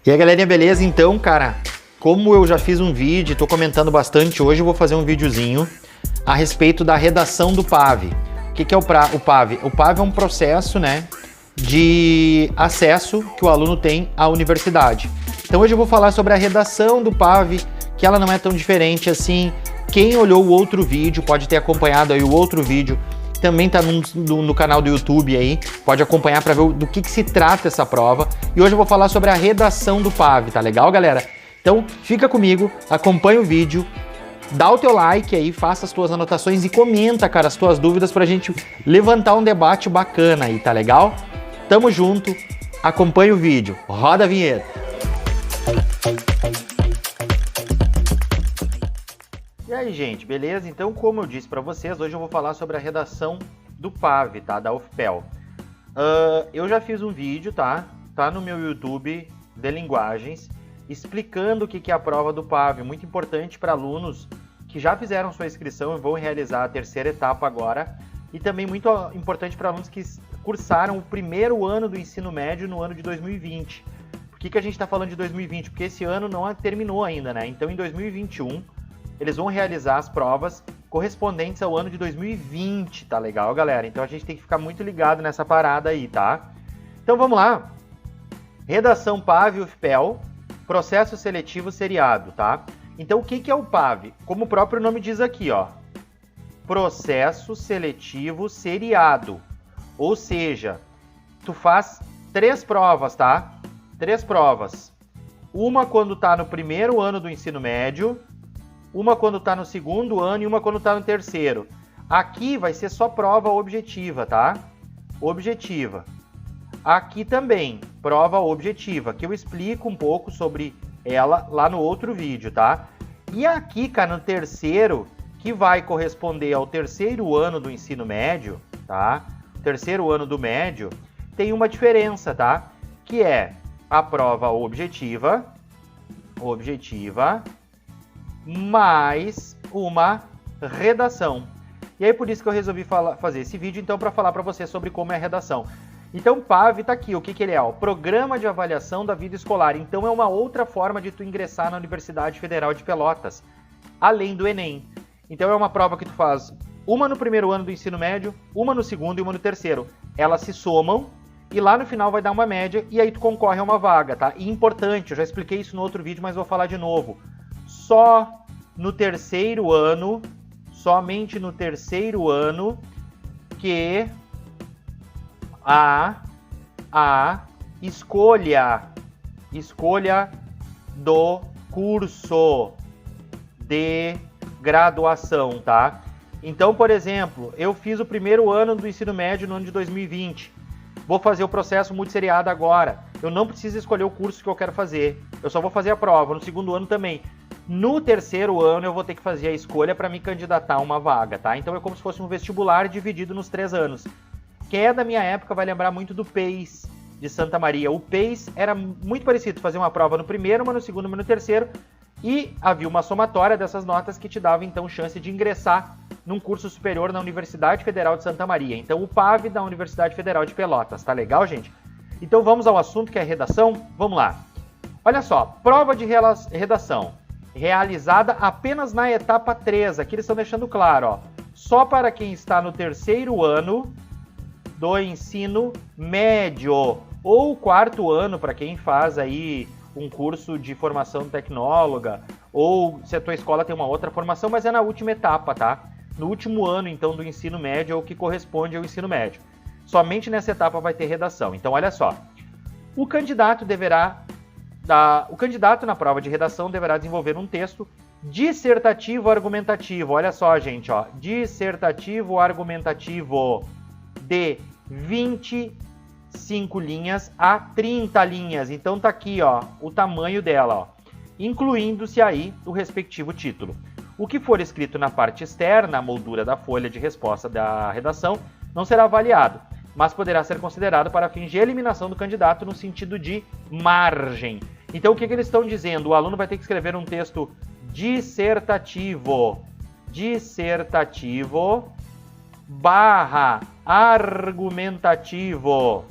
E aí, galerinha, beleza? Então, cara, como eu já fiz um vídeo, tô comentando bastante, hoje eu vou fazer um videozinho a respeito da redação do PAV. O que é o PAV? O PAV é um processo, né, de acesso que o aluno tem à universidade. Então hoje eu vou falar sobre a redação do PAV, que ela não é tão diferente assim. Quem olhou o outro vídeo pode ter acompanhado aí o outro vídeo, também tá no canal do YouTube aí, pode acompanhar para ver do que se trata essa prova. E hoje eu vou falar sobre a redação do PAV, tá legal, galera? Então fica comigo, acompanha o vídeo, dá o teu like aí, faça as tuas anotações e comenta, cara, as tuas dúvidas pra gente levantar um debate bacana aí, tá legal? Tamo junto, acompanha o vídeo, roda a vinheta. E aí, gente, beleza? Então, como eu disse para vocês, hoje eu vou falar sobre a redação do PAV, tá? Da UFPEL. Eu já fiz um vídeo, tá? Tá no meu YouTube de linguagens, explicando o que é a prova do PAV. Muito importante para alunos que já fizeram sua inscrição e vão realizar a terceira etapa agora. E também muito importante para alunos que cursaram o primeiro ano do ensino médio no ano de 2020. Por que a gente está falando de 2020? Porque esse ano não terminou ainda, né? Então, em 2021... eles vão realizar as provas correspondentes ao ano de 2020, tá legal, galera? Então a gente tem que ficar muito ligado nessa parada aí, tá? Então vamos lá. Redação PAV UFPEL, processo seletivo seriado, tá? Então o que é o PAV? Como o próprio nome diz aqui, ó. Processo seletivo seriado. Ou seja, tu faz 3 provas, tá? 3 provas. Uma quando tá no primeiro ano do ensino médio, uma quando está no segundo ano e uma quando está no terceiro. Aqui vai ser só prova objetiva, tá? Objetiva. Aqui também, prova objetiva, que eu explico um pouco sobre ela lá no outro vídeo, tá? E aqui, cara, no terceiro, que vai corresponder ao terceiro ano do ensino médio, tá? Terceiro ano do médio, tem uma diferença, tá? Que é a prova objetiva, mais uma redação. E aí por isso que eu resolvi fazer esse vídeo, então, para falar para você sobre como é a redação. Então, PAV tá aqui, o que ele é? O Programa de Avaliação da Vida Escolar. Então é uma outra forma de tu ingressar na Universidade Federal de Pelotas, além do Enem. Então é uma prova que tu faz uma no primeiro ano do ensino médio, uma no segundo e uma no terceiro. Elas se somam e lá no final vai dar uma média e aí tu concorre a uma vaga, tá? E importante, eu já expliquei isso no outro vídeo, mas vou falar de novo. Só no terceiro ano, somente no terceiro ano, que a escolha do curso de graduação, tá? Então, por exemplo, eu fiz o primeiro ano do ensino médio no ano de 2020. Vou fazer o processo multisseriado agora. Eu não preciso escolher o curso que eu quero fazer. Eu só vou fazer a prova. No segundo ano também. No terceiro ano eu vou ter que fazer a escolha para me candidatar a uma vaga, tá? Então é como se fosse um vestibular dividido nos 3 anos. Quem é da minha época vai lembrar muito do PEIS de Santa Maria. O PEIS era muito parecido, fazer uma prova no primeiro, uma no segundo, uma no terceiro, e havia uma somatória dessas notas que te dava então chance de ingressar num curso superior na Universidade Federal de Santa Maria. Então o PAV da Universidade Federal de Pelotas, tá legal, gente? Então vamos ao assunto que é a redação. Vamos lá. Olha só, prova de redação. Realizada apenas na etapa 3, aqui eles estão deixando claro, ó, só para quem está no terceiro ano do ensino médio, ou 4º ano para quem faz aí um curso de formação tecnóloga, ou se a tua escola tem uma outra formação, mas é na última etapa, tá? No último ano, então, do ensino médio, é o que corresponde ao ensino médio. Somente nessa etapa vai ter redação. Então, olha só, o candidato na prova de redação deverá desenvolver um texto dissertativo argumentativo. Olha só, gente, ó, dissertativo argumentativo de 25 linhas a 30 linhas. Então tá aqui, ó, o tamanho dela, ó, incluindo-se aí o respectivo título. O que for escrito na parte externa, a moldura da folha de resposta da redação, não será avaliado, mas poderá ser considerado para fins de eliminação do candidato no sentido de margem. Então, o que eles estão dizendo? O aluno vai ter que escrever um texto dissertativo barra argumentativo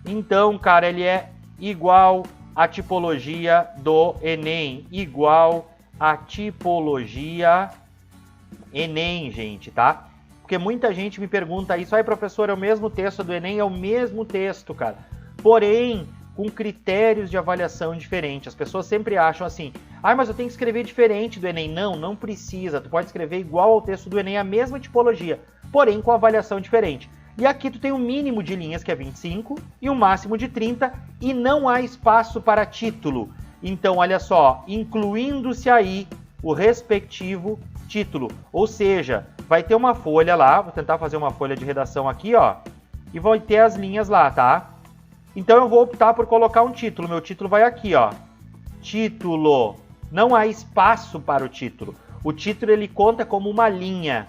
Então, cara, ele é igual à tipologia do Enem. Igual à tipologia Enem, gente, tá? Porque muita gente me pergunta isso. Aí, professor, é o mesmo texto do Enem? É o mesmo texto, cara. Porém, com critérios de avaliação diferentes. As pessoas sempre acham assim, mas eu tenho que escrever diferente do Enem. Não, não precisa. Tu pode escrever igual ao texto do Enem, a mesma tipologia, porém com avaliação diferente. E aqui tu tem um mínimo de linhas, que é 25, e um máximo de 30, e não há espaço para título. Então, olha só, incluindo-se aí o respectivo título. Ou seja, vai ter uma folha lá, vou tentar fazer uma folha de redação aqui, ó, e vai ter as linhas lá, tá? Então eu vou optar por colocar um título. Meu título vai aqui, ó. Título. Não há espaço para o título. O título ele conta como uma linha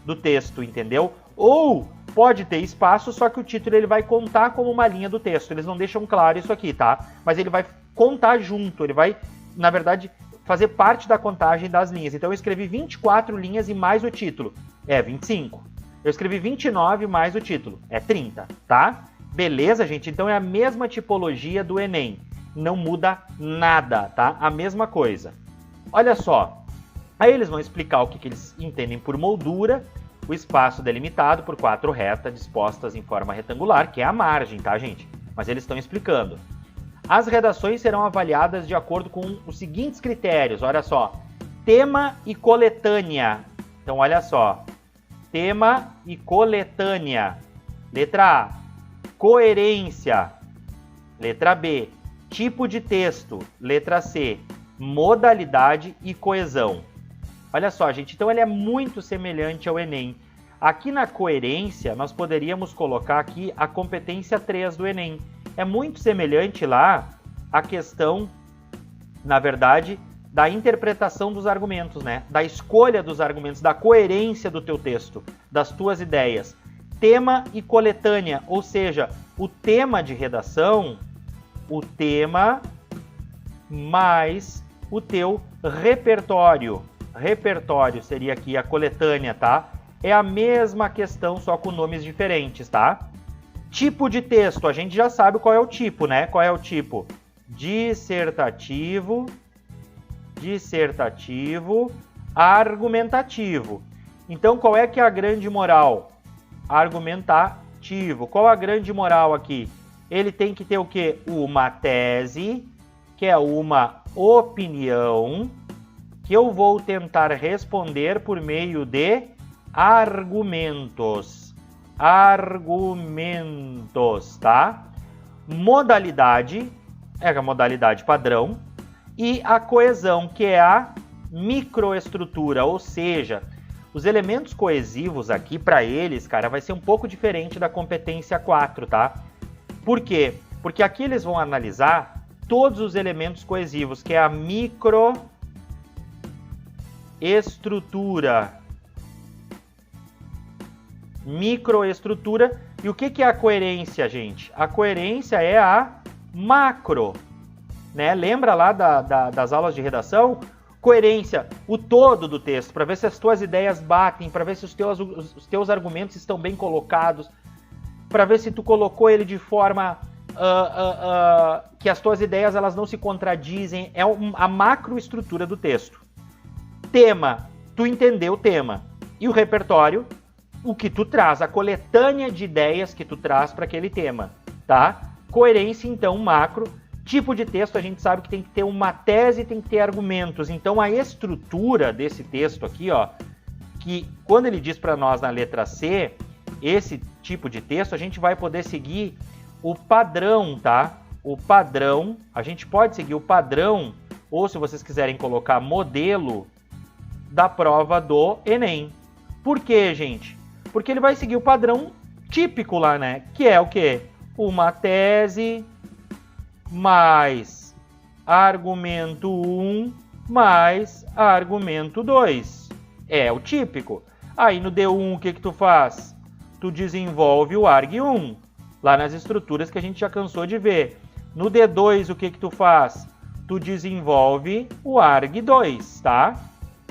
do texto, entendeu? Ou pode ter espaço, só que o título ele vai contar como uma linha do texto. Eles não deixam claro isso aqui, tá? Mas ele vai contar junto, ele vai, na verdade, fazer parte da contagem das linhas. Então eu escrevi 24 linhas e mais o título. É 25. Eu escrevi 29 mais o título. É 30, tá? Beleza, gente? Então é a mesma tipologia do Enem. Não muda nada, tá? A mesma coisa. Olha só. Aí eles vão explicar o que eles entendem por moldura. O espaço delimitado por 4 retas dispostas em forma retangular, que é a margem, tá, gente? Mas eles estão explicando. As redações serão avaliadas de acordo com os seguintes critérios. Olha só. Tema e coletânea. Então, olha só. Tema e coletânea. Letra A. Coerência. Letra B. Tipo de texto. Letra C. Modalidade e coesão. Olha só, gente. Então, ele é muito semelhante ao Enem. Aqui na coerência, nós poderíamos colocar aqui a competência 3 do Enem. É muito semelhante lá a questão, na verdade, da interpretação dos argumentos, né? Da escolha dos argumentos, da coerência do teu texto, das tuas ideias. Tema e coletânea, ou seja, o tema de redação, o tema mais o teu repertório. Repertório seria aqui a coletânea, tá? É a mesma questão, só com nomes diferentes, tá? Tipo de texto, a gente já sabe qual é o tipo, né? Qual é o tipo? Dissertativo, argumentativo. Então, qual é que é a grande moral? Argumentativo. Qual a grande moral aqui? Ele tem que ter o quê? Uma tese, que é uma opinião, que eu vou tentar responder por meio de argumentos. Argumentos, tá? Modalidade, é a modalidade padrão, e a coesão, que é a microestrutura, ou seja, os elementos coesivos aqui, para eles, cara, vai ser um pouco diferente da competência 4, tá? Por quê? Porque aqui eles vão analisar todos os elementos coesivos, que é a microestrutura. Microestrutura. E o que é a coerência, gente? A coerência é a macro, né? Lembra lá das aulas de redação? Coerência, o todo do texto, para ver se as tuas ideias batem, para ver se os teus argumentos estão bem colocados, para ver se tu colocou ele de forma que as tuas ideias elas não se contradizem. É a macroestrutura do texto. Tema, tu entendeu o tema. E o repertório, o que tu traz, a coletânea de ideias que tu traz para aquele tema, tá? Coerência, então, macro. Tipo de texto, a gente sabe que tem que ter uma tese, tem que ter argumentos. Então, a estrutura desse texto aqui, ó, que quando ele diz para nós na letra C, esse tipo de texto, a gente vai poder seguir o padrão, tá? O padrão, a gente pode seguir o padrão, ou se vocês quiserem colocar modelo, da prova do Enem. Por quê, gente? Porque ele vai seguir o padrão típico lá, né? Que é o quê? Uma tese mais argumento 1 mais argumento 2. É o típico. Aí no D1 o que tu faz? Tu desenvolve o arg 1, lá nas estruturas que a gente já cansou de ver. No D2 o que tu faz? Tu desenvolve o arg 2, tá?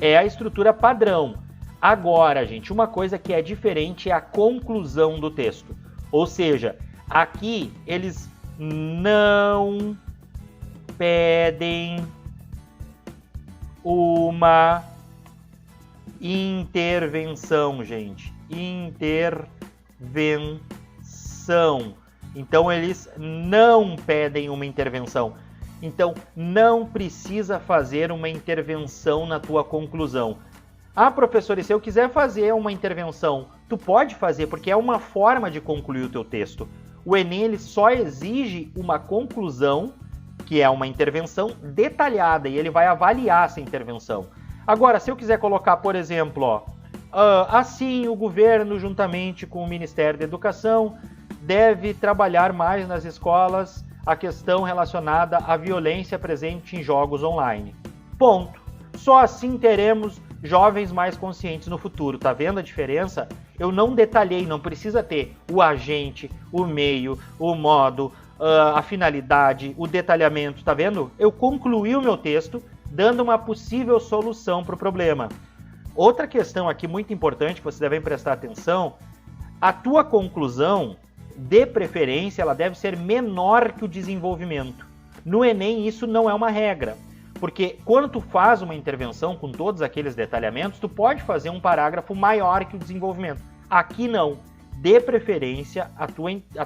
É a estrutura padrão. Agora, gente, uma coisa que é diferente é a conclusão do texto. Ou seja, Aqui eles não pedem uma intervenção, gente. Intervenção. Então, eles não pedem uma intervenção. Então, não precisa fazer uma intervenção na tua conclusão. Ah, professor, e se eu quiser fazer uma intervenção? Tu pode fazer, porque é uma forma de concluir o teu texto. O Enem ele só exige uma conclusão, que é uma intervenção detalhada, e ele vai avaliar essa intervenção. Agora, se eu quiser colocar, por exemplo, ó, assim o governo, juntamente com o Ministério da Educação, deve trabalhar mais nas escolas a questão relacionada à violência presente em jogos online. Ponto. Só assim teremos jovens mais conscientes no futuro. Tá vendo a diferença? Eu não detalhei, não precisa ter o agente, o meio, o modo, a finalidade, o detalhamento, tá vendo? Eu concluí o meu texto dando uma possível solução para o problema. Outra questão aqui muito importante que vocês devem prestar atenção, a tua conclusão, de preferência, ela deve ser menor que o desenvolvimento. No Enem isso não é uma regra, porque quando tu faz uma intervenção com todos aqueles detalhamentos, tu pode fazer um parágrafo maior que o desenvolvimento. Aqui não. De preferência, a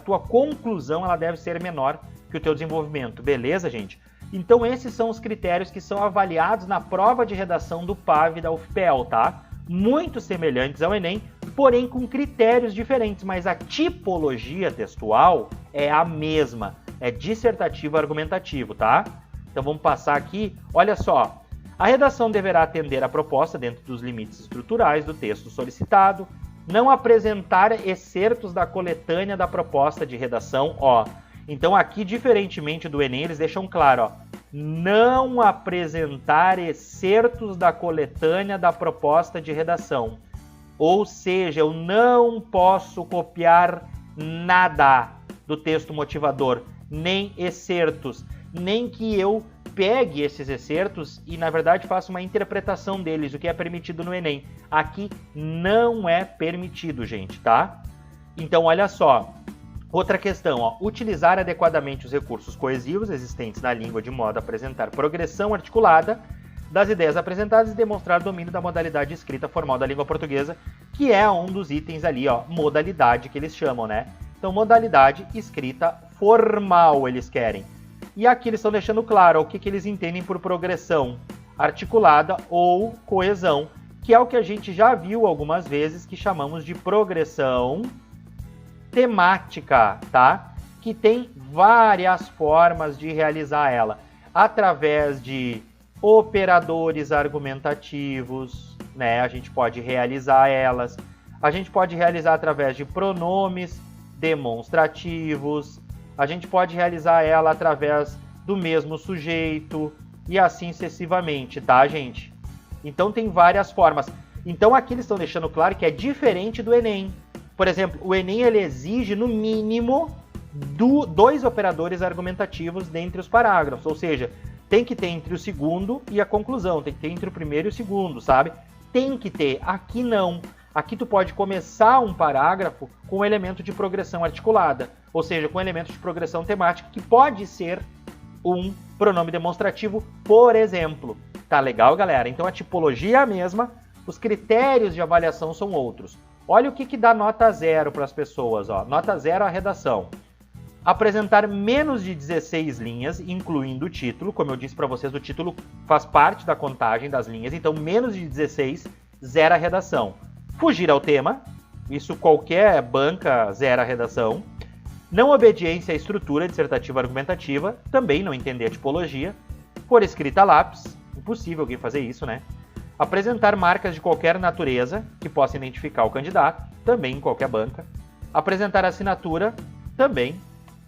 tua conclusão ela deve ser menor que o teu desenvolvimento. Beleza, gente? Então esses são os critérios que são avaliados na prova de redação do PAV da UFPEL, tá? Muito semelhantes ao Enem, porém com critérios diferentes, mas a tipologia textual é a mesma, é dissertativo argumentativo, tá? Então vamos passar aqui, olha só, a redação deverá atender a proposta dentro dos limites estruturais do texto solicitado, não apresentar excertos da coletânea da proposta de redação, ó. Então aqui, diferentemente do Enem, eles deixam claro, ó, não apresentar excertos da coletânea da proposta de redação. Ou seja, eu não posso copiar nada do texto motivador, nem excertos, nem que eu pegue esses excertos e, na verdade, faça uma interpretação deles, o que é permitido no Enem. Aqui não é permitido, gente, tá? Então, olha só. Outra questão, ó, utilizar adequadamente os recursos coesivos existentes na língua de modo a apresentar progressão articulada das ideias apresentadas e demonstrar domínio da modalidade escrita formal da língua portuguesa, que é um dos itens ali, ó, modalidade que eles chamam, né? Então, modalidade escrita formal eles querem. E aqui eles estão deixando claro o que eles entendem por progressão articulada ou coesão, que é o que a gente já viu algumas vezes que chamamos de progressão temática, tá? Que tem várias formas de realizar ela, através de operadores argumentativos, né? A gente pode realizar elas, a gente pode realizar através de pronomes demonstrativos, a gente pode realizar ela através do mesmo sujeito e assim sucessivamente, tá, gente? Então tem várias formas. Então aqui eles estão deixando claro que é diferente do Enem. Por exemplo, o Enem ele exige no mínimo 2 operadores argumentativos dentre os parágrafos, ou seja, tem que ter entre o segundo e a conclusão, tem que ter entre o primeiro e o segundo, sabe? Tem que ter, aqui não. Aqui tu pode começar um parágrafo com um elemento de progressão articulada, ou seja, com um elemento de progressão temática, que pode ser um pronome demonstrativo, por exemplo. Tá legal, galera? Então a tipologia é a mesma, os critérios de avaliação são outros. Olha o que dá nota 0 para as pessoas, ó. Nota 0 a redação. Apresentar menos de 16 linhas, incluindo o título. Como eu disse para vocês, o título faz parte da contagem das linhas, então menos de 16, 0 a redação. Fugir ao tema, isso qualquer banca zera a redação. Não obediência à estrutura dissertativa argumentativa, também não entender a tipologia. Por escrita a lápis, impossível alguém fazer isso, né? Apresentar marcas de qualquer natureza que possa identificar o candidato, também em qualquer banca. Apresentar assinatura, também.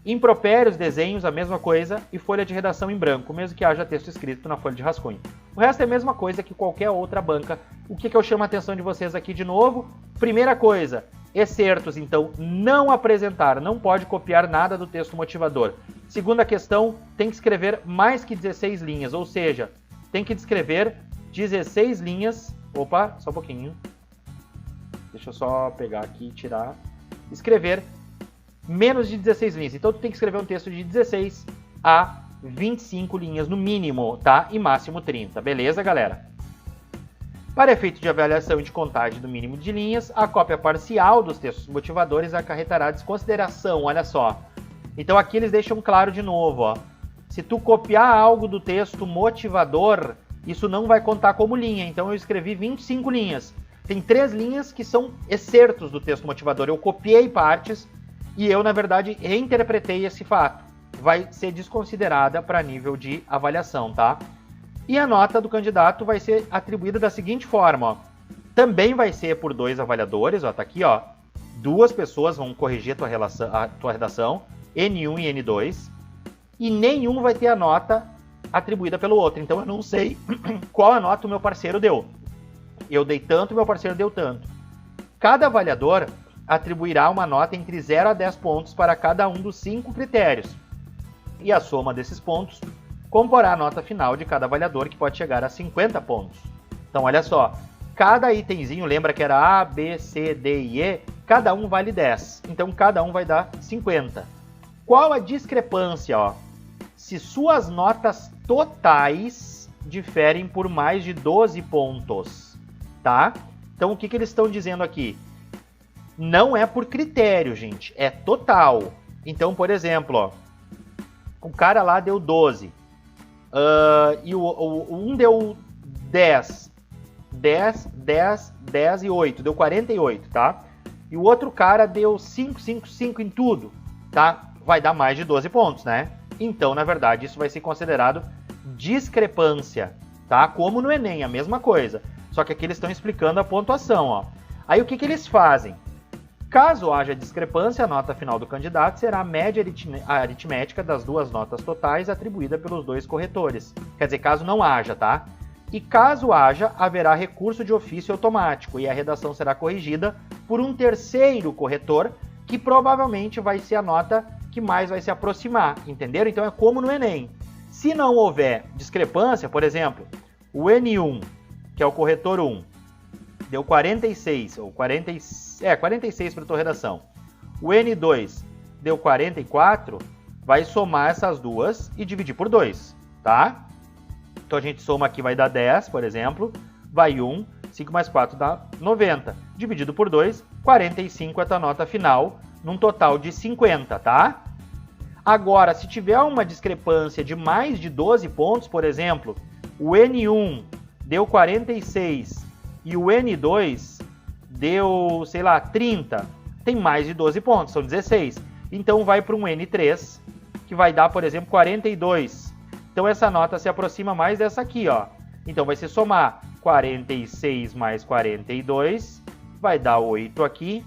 Impropérios, desenhos, a mesma coisa. E folha de redação em branco, mesmo que haja texto escrito na folha de rascunho. O resto é a mesma coisa que qualquer outra banca. O que eu chamo a atenção de vocês aqui de novo? Primeira coisa, excertos. Então, não apresentar, não pode copiar nada do texto motivador. Segunda questão, tem que escrever mais que 16 linhas, ou seja, tem que descrever 16 linhas. Opa, só um pouquinho. Deixa eu só pegar aqui e tirar. Escrever menos de 16 linhas. Então tu tem que escrever um texto de 16 a 25 linhas no mínimo, tá? E máximo 30, beleza, galera? Para efeito de avaliação e de contagem do mínimo de linhas, a cópia parcial dos textos motivadores acarretará desconsideração, olha só. Então aqui eles deixam claro de novo, ó. Se tu copiar algo do texto motivador, isso não vai contar como linha. Então eu escrevi 25 linhas. Tem 3 linhas que são excertos do texto motivador. Eu copiei partes e eu, na verdade, reinterpretei esse fato. Vai ser desconsiderada para nível de avaliação, tá? E a nota do candidato vai ser atribuída da seguinte forma, ó. Também vai ser por 2 avaliadores, ó, tá aqui, ó. 2 pessoas vão corrigir a tua redação, N1 e N2, e nenhum vai ter a nota atribuída pelo outro. Então eu não sei qual a nota o meu parceiro deu. Eu dei tanto, meu parceiro deu tanto. Cada avaliador atribuirá uma nota entre 0 a 10 pontos para cada um dos 5 critérios. E a soma desses pontos comporá a nota final de cada avaliador, que pode chegar a 50 pontos. Então, olha só, cada itemzinho, lembra que era A, B, C, D e E, cada um vale 10. Então, cada um vai dar 50. Qual a discrepância, ó? Se suas notas totais diferem por mais de 12 pontos, tá? Então, o que eles estão dizendo aqui? Não é por critério, gente, é total. Então, por exemplo, ó, o cara lá deu 12. E um deu 10, 10, 10, 10 e 8, deu 48, tá? E o outro cara deu 5, 5, 5 em tudo, tá? Vai dar mais de 12 pontos, né? Então, na verdade, isso vai ser considerado discrepância, tá? Como no Enem, a mesma coisa. Só que aqui eles estão explicando a pontuação, ó. Aí o que eles fazem? Caso haja discrepância, a nota final do candidato será a média aritmética das 2 notas totais atribuída pelos 2 corretores. Quer dizer, caso não haja, tá? E caso haja, haverá recurso de ofício automático e a redação será corrigida por um terceiro corretor, que provavelmente vai ser a nota que mais vai se aproximar, entenderam? Então é como no Enem. Se não houver discrepância, por exemplo, o N1, que é o corretor 1, deu 46, ou 46 para a tua redação. O N2 deu 44, vai somar essas duas e dividir por 2, tá? Então a gente soma aqui, vai dar 10, por exemplo, vai 1, 5 mais 4 dá 90. Dividido por 2, 45 é a tua nota final, num total de 50, tá? Agora, se tiver uma discrepância de mais de 12 pontos, por exemplo, o N1 deu 46 e o N2 deu, sei lá, 30, tem mais de 12 pontos, são 16. Então vai para um N3, que vai dar, por exemplo, 42. Então essa nota se aproxima mais dessa aqui, ó. Então vai ser somar 46 mais 42, vai dar 8 aqui,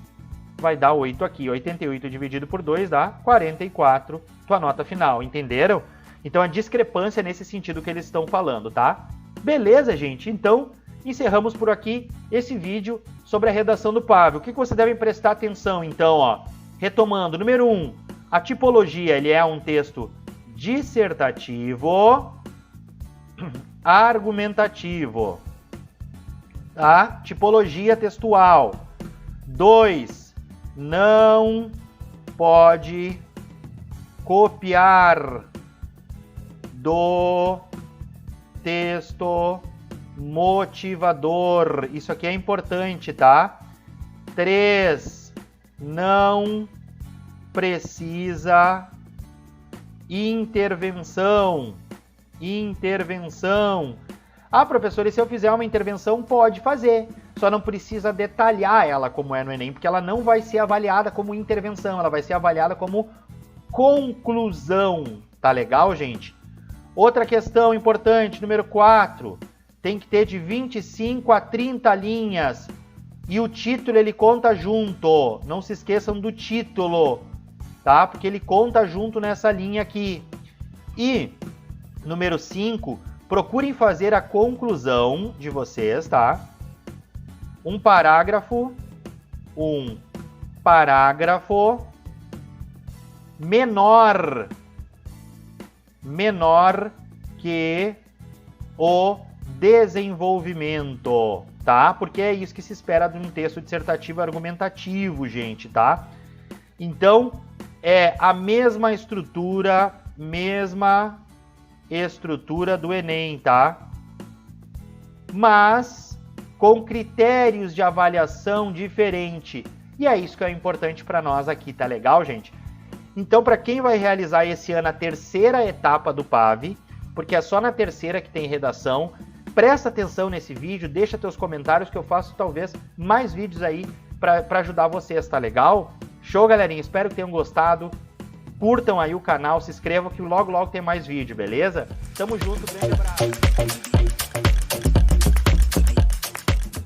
vai dar 8 aqui. 88 dividido por 2 dá 44, tua nota final, entenderam? Então a discrepância é nesse sentido que eles estão falando, tá? Beleza, gente? Então encerramos por aqui esse vídeo sobre a redação do PAV. O que vocês devem prestar atenção, então, ó? Retomando, número 1, a tipologia, ele é um texto dissertativo, argumentativo, tá? Tipologia textual. 2, não pode copiar do texto motivador. Isso aqui é importante, tá? 3, não precisa intervenção. Ah, professor, e se eu fizer uma intervenção, pode fazer. Só não precisa detalhar ela como é no Enem, porque ela não vai ser avaliada como intervenção, ela vai ser avaliada como conclusão. Tá legal, gente? Outra questão importante, número 4, tem que ter de 25 a 30 linhas. E o título, ele conta junto. Não se esqueçam do título, tá? Porque ele conta junto nessa linha aqui. E, número 5, procurem fazer a conclusão de vocês, tá? Um parágrafo menor que o desenvolvimento, tá? Porque é isso que se espera de um texto dissertativo argumentativo, gente, tá? Então, é a mesma estrutura do Enem, tá? Mas com critérios de avaliação diferente. E é isso que é importante para nós aqui, tá legal, gente? Então, para quem vai realizar esse ano a terceira etapa do PAV, porque é só na terceira que tem redação, presta atenção nesse vídeo, deixa teus comentários que eu faço talvez mais vídeos aí para ajudar vocês, tá legal? Show, galerinha, espero que tenham gostado. Curtam aí o canal, se inscrevam que logo tem mais vídeo, beleza? Tamo junto, grande abraço.